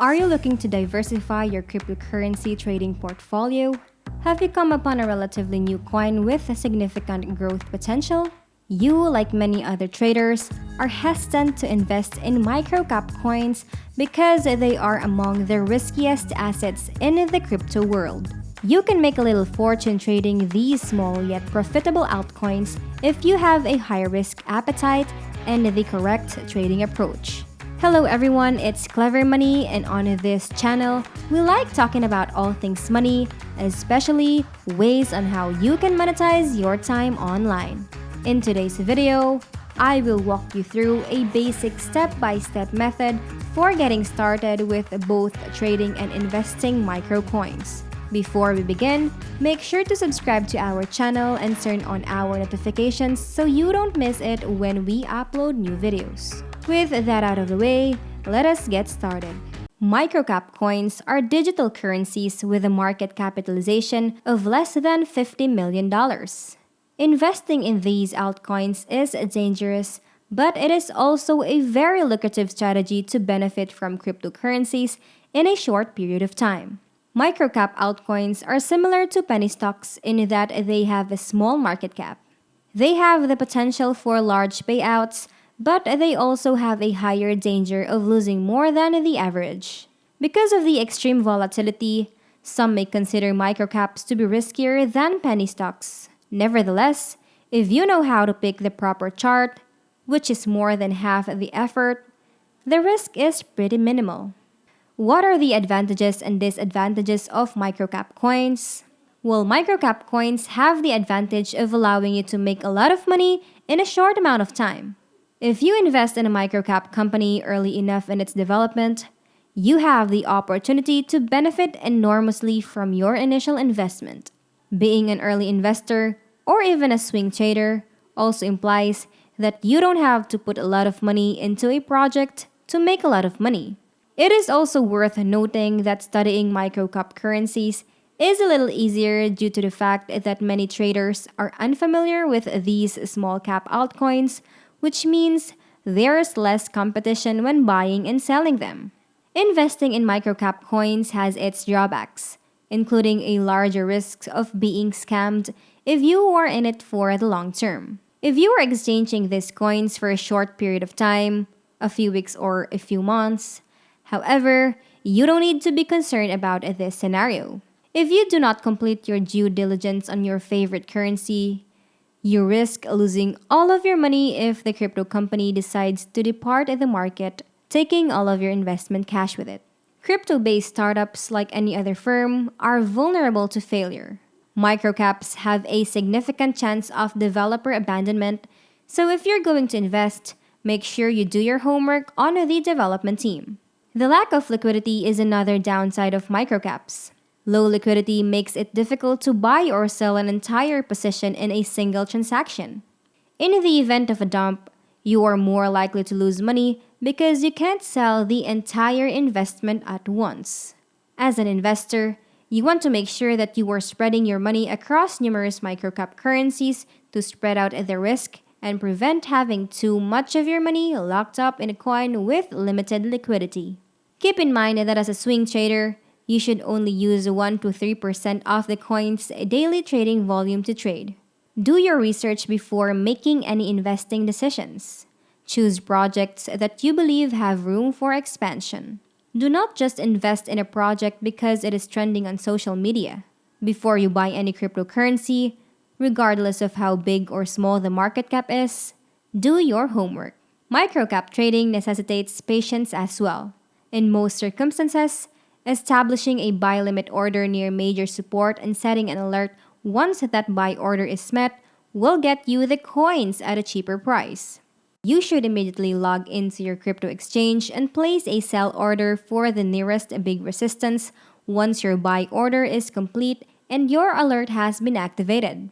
Are you looking to diversify your cryptocurrency trading portfolio? Have you come upon a relatively new coin with a significant growth potential? You, like many other traders, are hesitant to invest in microcap coins because they are among the riskiest assets in the crypto world. You can make a little fortune trading these small yet profitable altcoins if you have a high-risk appetite and the correct trading approach. Hello everyone, it's Clever Money, and on this channel, we like talking about all things money, especially ways on how you can monetize your time online. In today's video, I will walk you through a basic step-by-step method for getting started with both trading and investing microcoins. Before we begin, make sure to subscribe to our channel and turn on our notifications so you don't miss it when we upload new videos. With that out of the way, let us get started. Microcap coins are digital currencies with a market capitalization of less than $50 million. Investing in these altcoins is dangerous, but it is also a very lucrative strategy to benefit from cryptocurrencies in a short period of time. Microcap altcoins are similar to penny stocks in that they have a small market cap. They have the potential for large payouts, but they also have a higher danger of losing more than the average. Because of the extreme volatility, some may consider microcaps to be riskier than penny stocks. Nevertheless, if you know how to pick the proper chart, which is more than half the effort, the risk is pretty minimal. What are the advantages and disadvantages of microcap coins? Well, microcap coins have the advantage of allowing you to make a lot of money in a short amount of time. If you invest in a microcap company early enough in its development, you have the opportunity to benefit enormously from your initial investment. Being an early investor, or even a swing trader, also implies that you don't have to put a lot of money into a project to make a lot of money. It is also worth noting that studying microcap currencies is a little easier due to the fact that many traders are unfamiliar with these small cap altcoins, which means there's less competition when buying and selling them. Investing in microcap coins has its drawbacks, including a larger risk of being scammed if you are in it for the long term. If you are exchanging these coins for a short period of time, a few weeks or a few months, however, you don't need to be concerned about this scenario. If you do not complete your due diligence on your favorite currency, you risk losing all of your money if the crypto company decides to depart the market, taking all of your investment cash with it. Crypto-based startups, like any other firm, are vulnerable to failure. Microcaps have a significant chance of developer abandonment, so if you're going to invest, make sure you do your homework on the development team. The lack of liquidity is another downside of microcaps. Low liquidity makes it difficult to buy or sell an entire position in a single transaction. In the event of a dump, you are more likely to lose money because you can't sell the entire investment at once. As an investor, you want to make sure that you are spreading your money across numerous microcap currencies to spread out the risk and prevent having too much of your money locked up in a coin with limited liquidity. Keep in mind that as a swing trader, you should only use 1 to 3% of the coin's daily trading volume to trade. Do your research before making any investing decisions. Choose projects that you believe have room for expansion. Do not just invest in a project because it is trending on social media. Before you buy any cryptocurrency, regardless of how big or small the market cap is, do your homework. Microcap trading necessitates patience as well. In most circumstances, establishing a buy limit order near major support and setting an alert once that buy order is met will get you the coins at a cheaper price. You should immediately log into your crypto exchange and place a sell order for the nearest big resistance once your buy order is complete and your alert has been activated.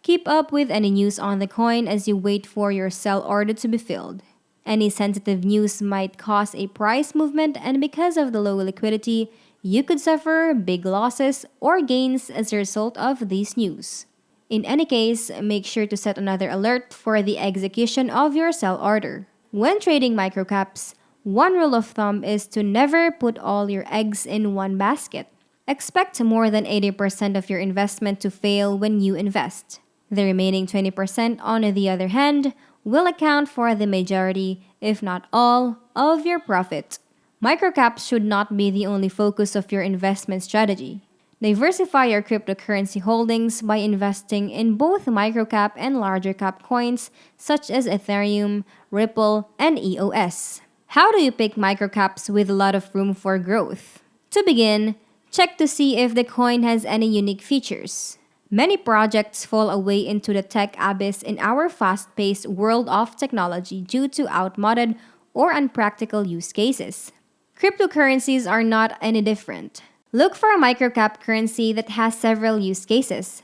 Keep up with any news on the coin as you wait for your sell order to be filled. Any sensitive news might cause a price movement, and because of the low liquidity, you could suffer big losses or gains as a result of these news. In any case, make sure to set another alert for the execution of your sell order. When trading microcaps, One rule of thumb is to never put all your eggs in one basket. Expect more than 80% of your investment to fail when you invest. The remaining 20%, on the other hand, will account for the majority, if not all, of your profit. Microcaps should not be the only focus of your investment strategy. Diversify your cryptocurrency holdings by investing in both microcap and larger cap coins such as Ethereum, Ripple, and EOS. How do you pick microcaps with a lot of room for growth? To begin, check to see if the coin has any unique features. Many projects fall away into the tech abyss in our fast paced world of technology due to outmoded or unpractical use cases. Cryptocurrencies are not any different. Look for a microcap currency that has several use cases,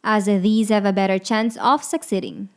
as these have a better chance of succeeding.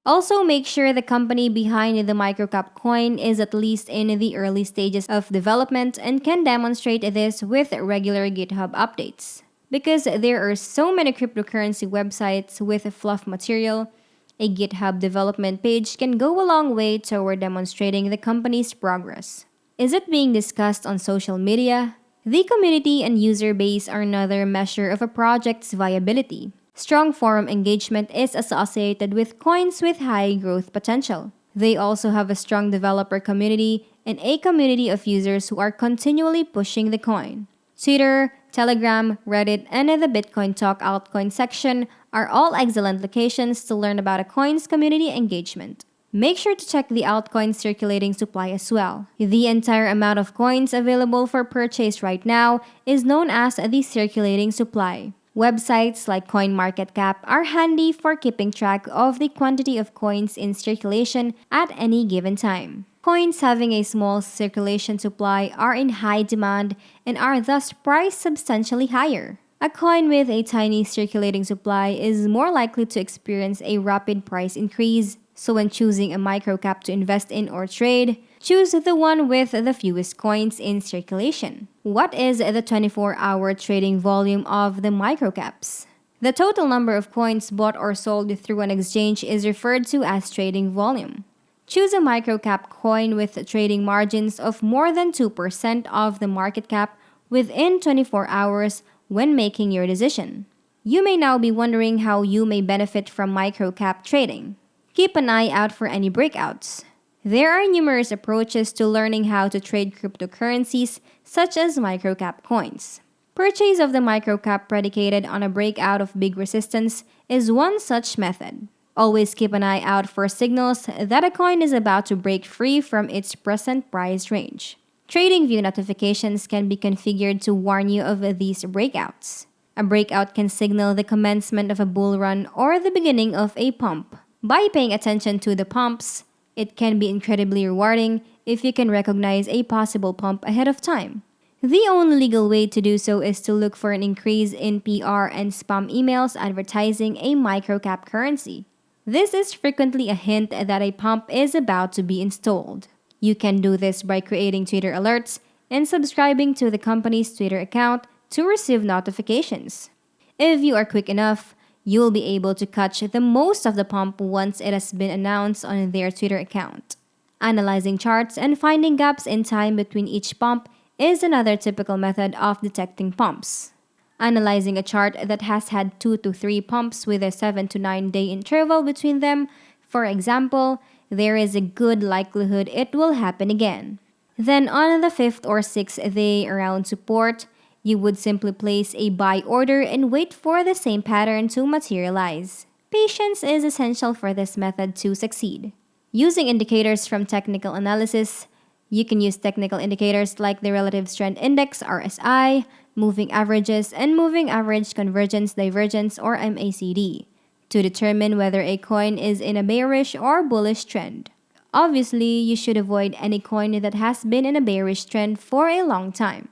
Also, make sure the company behind the microcap coin is at least in the early stages of development and can demonstrate this with regular GitHub updates. Because there are so many cryptocurrency websites with fluff material, a GitHub development page can go a long way toward demonstrating the company's progress. Is it being discussed on social media? The community and user base are another measure of a project's viability. Strong forum engagement is associated with coins with high growth potential. They also have a strong developer community and a community of users who are continually pushing the coin. Twitter, Telegram, Reddit, and the Bitcoin Talk Altcoin section are all excellent locations to learn about a coin's community engagement. Make sure to check the Altcoin circulating supply as well. The entire amount of coins available for purchase right now is known as the circulating supply. Websites like CoinMarketCap are handy for keeping track of the quantity of coins in circulation at any given time. Coins having a small circulation supply are in high demand and are thus priced substantially higher. A coin with a tiny circulating supply is more likely to experience a rapid price increase, so when choosing a microcap to invest in or trade, choose the one with the fewest coins in circulation. What is the 24-hour trading volume of the microcaps? The total number of coins bought or sold through an exchange is referred to as trading volume. Choose a microcap coin with trading margins of more than 2% of the market cap within 24 hours when making your decision. You may now be wondering how you may benefit from microcap trading. Keep an eye out for any breakouts. There are numerous approaches to learning how to trade cryptocurrencies, such as microcap coins. Purchase of the microcap predicated on a breakout of big resistance is one such method. Always keep an eye out for signals that a coin is about to break free from its present price range. TradingView notifications can be configured to warn you of these breakouts. A breakout can signal the commencement of a bull run or the beginning of a pump. By paying attention to the pumps, it can be incredibly rewarding if you can recognize a possible pump ahead of time. The only legal way to do so is to look for an increase in PR and spam emails advertising a microcap currency. This is frequently a hint that a pump is about to be installed. You can do this by creating Twitter alerts and subscribing to the company's Twitter account to receive notifications. If you are quick enough, you will be able to catch the most of the pump once it has been announced on their Twitter account. Analyzing charts and finding gaps in time between each pump is another typical method of detecting pumps. Analyzing a chart that has had 2 to 3 pumps with a 7 to 9 day interval between them, for example, there is a good likelihood it will happen again. Then on the 5th or 6th day around support, you would simply place a buy order and wait for the same pattern to materialize. Patience is essential for this method to succeed. Using indicators from technical analysis, you can use technical indicators like the Relative Strength Index (RSI), moving averages, and moving average convergence divergence or MACD to determine whether a coin is in a bearish or bullish trend. Obviously, you should avoid any coin that has been in a bearish trend for a long time.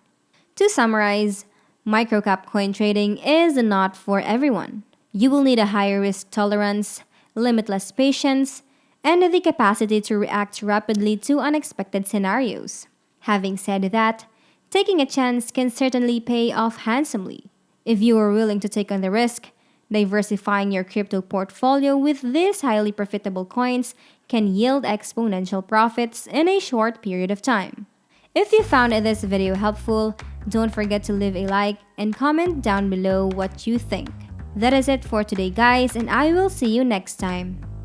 To summarize, microcap coin trading is not for everyone. You will need a higher risk tolerance, limitless patience, and the capacity to react rapidly to unexpected scenarios. Having said that, taking a chance can certainly pay off handsomely. If you are willing to take on the risk, Diversifying your crypto portfolio with these highly profitable coins can yield exponential profits in a short period of time. If you found this video helpful, don't forget to leave a like and comment down below what you think. That is it for today, guys, and I will see you next time.